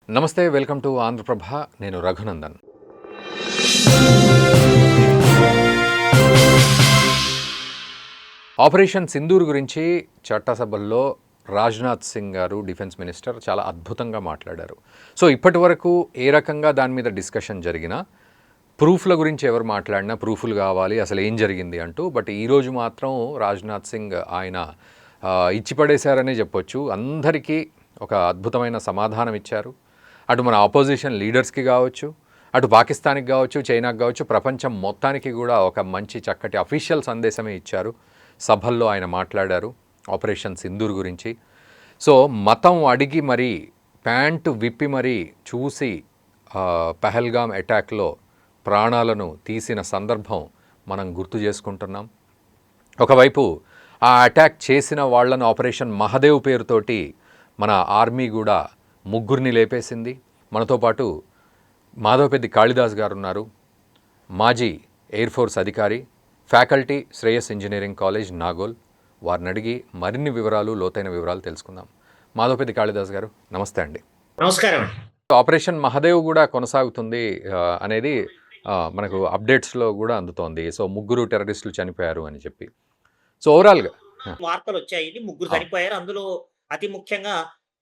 నమస్తే, welcome to Andhraprabha. నేను Raghunandan. Operation Sindoor గురించి చట్టసభల్లో రాజ్నాథ్ సింగ్ గారు, డిఫెన్స్ మినిస్టర్, చాలా అద్భుతంగా మాట్లాడారు. సో ఇప్పటి వరకు ఏ రకంగా దాని మీద డిస్కషన్ జరిగినా, ప్రూఫ్ల గురించి ఎవరు మాట్లాడినా ప్రూఫ్లు కావాలి, అసలు ఏం జరిగింది అంటూ. బట్ ఈరోజు మాత్రం రాజ్నాథ్ సింగ్ ఆయన ఇచ్చిపడేశారనే చెప్పొచ్చు. అందరికీ ఒక అద్భుతమైన సమాధానం ఇచ్చారు. అటు మన ఆపోజిషన్ లీడర్స్కి కావచ్చు, అటు పాకిస్తాన్కి కావచ్చు, చైనాకి కావచ్చు, ప్రపంచం మొత్తానికి కూడా ఒక మంచి చక్కటి అఫీషియల్ సందేశమే ఇచ్చారు. సభల్లో ఆయన మాట్లాడారు ఆపరేషన్ సింధూర్ గురించి. సో మతం అడిగి మరీ, ప్యాంటు విప్పి మరీ చూసి పహల్గామ్ అటాక్లో ప్రాణాలను తీసిన సందర్భం మనం గుర్తు చేసుకుంటున్నాం. ఒకవైపు ఆ అటాక్ చేసిన వాళ్లను ఆపరేషన్ మహదేవ్ పేరుతోటి మన ఆర్మీ కూడా ముగ్గురిని లేపేసింది. మనతో పాటు మాధవపెద్ది కాళిదాస్ గారు ఉన్నారు, మాజీ ఎయిర్ ఫోర్స్ అధికారి, faculty, Shreyas engineering college, Nagole. వారిని అడిగి మరిన్ని వివరాలు, లోతైన వివరాలు తెలుసుకుందాం. మాధవపెద్ది కాళిదాస్ గారు, నమస్తే అండి. నమస్కారం. ఆపరేషన్ మహదేవ్ కూడా కొనసాగుతుంది అనేది మనకు అప్డేట్స్లో కూడా అందుతోంది. సో ముగ్గురు టెర్రరిస్టులు చనిపోయారు అని చెప్పి. సో ఓవరాల్గా వార్తలు వచ్చాయి, ముగ్గురు చనిపోయారు. అందులో అతి ముఖ్యంగా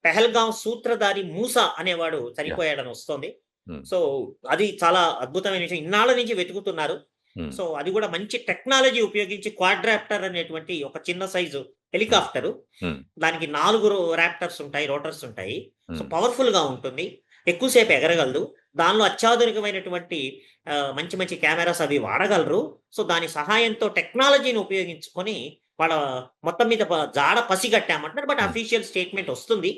పెహల్గాం సూత్రధారి మూసా అనేవాడు చనిపోయాడని వస్తోంది. సో అది చాలా అద్భుతమైన విషయం. ఇన్నాళ్ళ నుంచి వెతుకుతున్నారు. సో అది కూడా మంచి టెక్నాలజీ ఉపయోగించి క్వాడ్రాప్టర్ అనేటువంటి ఒక చిన్న సైజు హెలికాప్టరు, దానికి 4 రాప్టర్స్ ఉంటాయి, రోటర్స్ ఉంటాయి. సో పవర్ఫుల్ గా ఉంటుంది, ఎక్కువసేపు ఎగరగలదు. దానిలో అత్యాధునికమైనటువంటి మంచి మంచి కెమెరాస్ అవి వాడగలరు. సో దాని సహాయంతో టెక్నాలజీని ఉపయోగించుకొని వాళ్ళ మొత్తం మీద జాడ పసిగట్టామంటున్నారు. బట్ అఫీషియల్ స్టేట్మెంట్ వస్తుంది.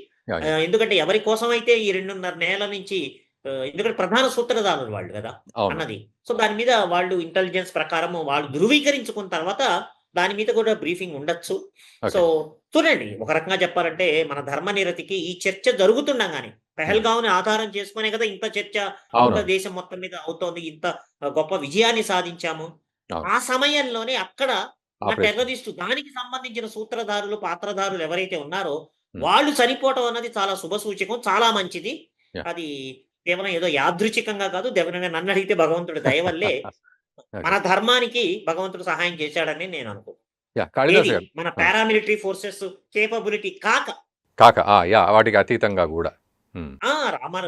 ఎందుకంటే ఎవరి కోసం అయితే ఈ 2.5 నెలల నుంచి, ఎందుకంటే ప్రధాన సూత్రధారులు వాళ్ళు కదా అన్నది. సో దాని మీద వాళ్ళు ఇంటెలిజెన్స్ ప్రకారం వాళ్ళు ధృవీకరించుకున్న తర్వాత దాని మీద కూడా బ్రీఫింగ్ ఉండొచ్చు. సో చూడండి, ఒక రకంగా చెప్పాలంటే మన ధర్మనిరతికి ఈ చర్చ జరుగుతుండగానే, పెహల్గాంని ఆధారం చేసుకునే కదా ఇంత చర్చ దేశం మొత్తం మీద అవుతోంది, ఇంత గొప్ప విజయాన్ని సాధించాము. ఆ సమయంలోనే అక్కడ టెర్రరిస్టు, దానికి సంబంధించిన సూత్రధారులు, పాత్రధారులు ఎవరైతే ఉన్నారో వాళ్ళు చనిపోవటం అన్నది చాలా శుభ సూచకం, చాలా మంచిది. అది కేవలం ఏదో యాదృచ్ఛికంగా కాదు, నన్ను అడిగితే భగవంతుడి దయ వల్లే మన ధర్మానికి భగవంతుడు సహాయం చేశాడని నేను అనుకుంటున్నాను. మన పారామిలిటరీ ఫోర్సెస్ కేపబిలిటీ కాక వాటికి అతీతంగా కూడా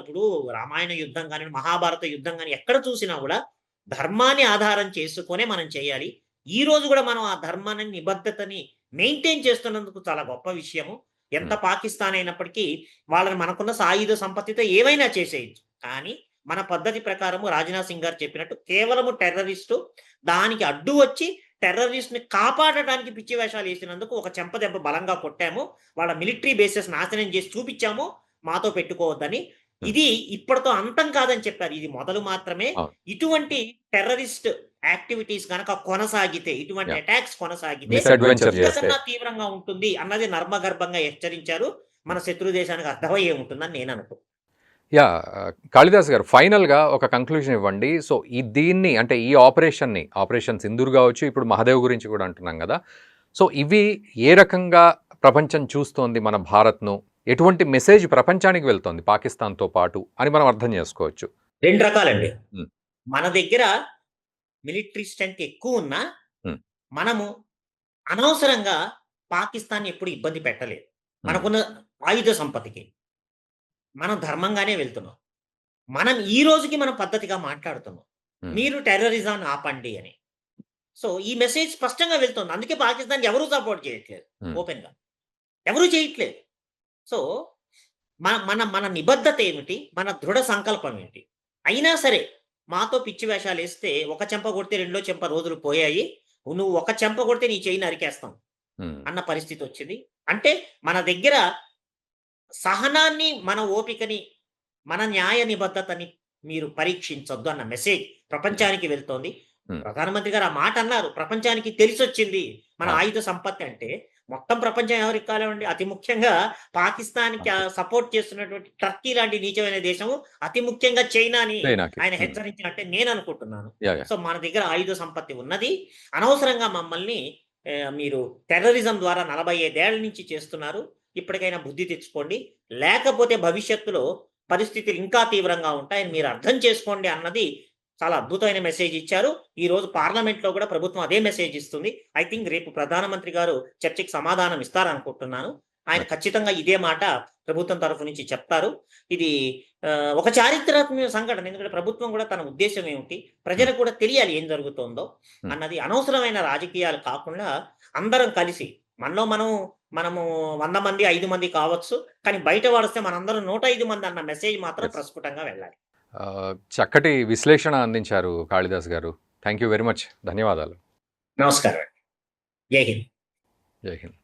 ఇప్పుడు రామాయణ యుద్ధం కానీ, మహాభారత యుద్ధం కానీ ఎక్కడ చూసినా కూడా ధర్మాన్ని ఆధారం చేసుకునే మనం చేయాలి. ఈ రోజు కూడా మనం ఆ ధర్మాన్ని, నిబద్ధతని మెయింటైన్ చేస్తున్నందుకు చాలా గొప్ప విషయము. ఎంత పాకిస్తాన్ అయినప్పటికీ వాళ్ళని మనకున్న సాయుధ సంపత్తితో ఏవైనా చేసేయచ్చు. కానీ మన పద్ధతి ప్రకారము రాజ్నాథ్ సింగ్ గారు చెప్పినట్టు కేవలము టెర్రరిస్టు, దానికి అడ్డు వచ్చి టెర్రరిస్ట్ ని కాపాడటానికి పిచ్చి వేషాలు వేసినందుకు ఒక చెంపదెబ్బ బలంగా కొట్టాము. వాళ్ళ మిలిటరీ బేసెస్ నాశనం చేసి చూపించాము, మాతో పెట్టుకోవద్దని. ఇది ఇప్పటితో అంతం కాదని చెప్పారు, ఇది మొదలు మాత్రమే. ఇటువంటి టెర్రరిస్ట్ యాక్టివిటీస్ కనుక కొనసాగితే, ఇటువంటి అటాక్స్ కొనసాగితే తీవ్రంగా ఉంటుంది అన్నది నర్మగర్భంగా హెచ్చరించారు. మన శత్రు దేశానికి అర్థమయ్యే ఉంటుందని నేను అనుకుంటున్నాను. కాళిదాస్ గారు, ఫైనల్గా ఒక కంక్లూజన్ ఇవ్వండి. సో దీన్ని, అంటే ఈ ఆపరేషన్ సింధూర్ కావచ్చు, ఇప్పుడు మహదేవ్ గురించి కూడా అంటున్నాం కదా. సో ఇవి ఏ రకంగా ప్రపంచం చూస్తోంది మన భారత్ను, ఎటువంటి మెసేజ్ ప్రపంచానికి వెళ్తోంది పాకిస్తాన్తో పాటు అని మనం అర్థం చేసుకోవచ్చు? 2 రకాలండి. మన దగ్గర మిలిటరీ స్ట్రెంత్ ఎక్కువ ఉన్నా మనము అనవసరంగా పాకిస్తాన్ ఎప్పుడు ఇబ్బంది పెట్టలేదు. మనకున్న ఆయుధ సంపత్తికి మనం ధర్మంగానే వెళ్తున్నాం. మనం ఈ రోజుకి మనం పద్ధతిగా మాట్లాడుతున్నాం, మీరు టెర్రరిజాన్ని ఆపండి అని. సో ఈ మెసేజ్ స్పష్టంగా వెళ్తుంది. అందుకే పాకిస్తాన్ ఎవరూ సపోర్ట్ చేయట్లేదు, ఓపెన్ గా ఎవరూ చేయట్లేదు. సో మన మన మన నిబద్ధత ఏమిటి, మన దృఢ సంకల్పం ఏంటి? అయినా సరే మాతో పిచ్చి వేషాలు వేస్తే, ఒక చెంప కొడితే రెండో చెంప రోజులు పోయాయి, నువ్వు ఒక చెంప కొడితే నీ చేయి నరికేస్తాం అన్న పరిస్థితి వచ్చింది. అంటే మన దగ్గర సహనాన్ని, మన ఓపికని, మన న్యాయ నిబద్ధతని మీరు పరీక్షించొద్దు అన్న మెసేజ్ ప్రపంచానికి వెళ్తోంది. ప్రధానమంత్రి గారు ఆ మాట అన్నారు, ప్రపంచానికి తెలిసొచ్చింది మన ఆయుధ సంపత్తి అంటే. మొత్తం ప్రపంచం ఎవరికి కాలేవండి, అతి ముఖ్యంగా పాకిస్తాన్కి సపోర్ట్ చేస్తున్నటువంటి టర్కీ లాంటి నీచమైన దేశం, అతి ముఖ్యంగా చైనాని ఆయన హెచ్చరించినట్టే నేను అనుకుంటున్నాను. సో మన దగ్గర ఆయుధ సంపత్తి ఉన్నది. అనవసరంగా మమ్మల్ని మీరు టెర్రరిజం ద్వారా 45 ఏళ్ల నుంచి చేస్తున్నారు, ఇప్పటికైనా బుద్ధి తెచ్చుకోండి, లేకపోతే భవిష్యత్తులో పరిస్థితులు ఇంకా తీవ్రంగా ఉంటాయని మీరు అర్థం చేసుకోండి అన్నది చాలా అద్భుతమైన మెసేజ్ ఇచ్చారు. ఈ రోజు పార్లమెంట్‌లో కూడా ప్రభుత్వం అదే మెసేజ్ ఇస్తుంది. ఐ థింక్ రేపు ప్రధానమంత్రి గారు చర్చకి సమాధానం ఇస్తారనుకుంటున్నాను. ఆయన ఖచ్చితంగా ఇదే మాట ప్రభుత్వం తరఫు నుంచి చెప్తారు. ఇది ఒక చారిత్రాత్మక సంఘటన. ఎందుకంటే ప్రభుత్వం కూడా తన ఉద్దేశ్యం ఏమిటి, ప్రజలకు కూడా తెలియాలి ఏం జరుగుతోందో అన్నది. అనవసరమైన రాజకీయాలు కాకుండా అందరం కలిసి మనము 100 మంది, 5 మంది కావచ్చు. కానీ బయట వాడొస్తే మనందరం 105 మంది అన్న మెసేజ్ మాత్రం Yes. ప్రస్ఫుటంగా వెళ్ళాలి. చక్కటి విశ్లేషణ అందించారు కాళిదాస్ గారు. Thank you very much. ధన్యవాదాలు. నమస్కారం అండి. జై హింద్. జై హింద్.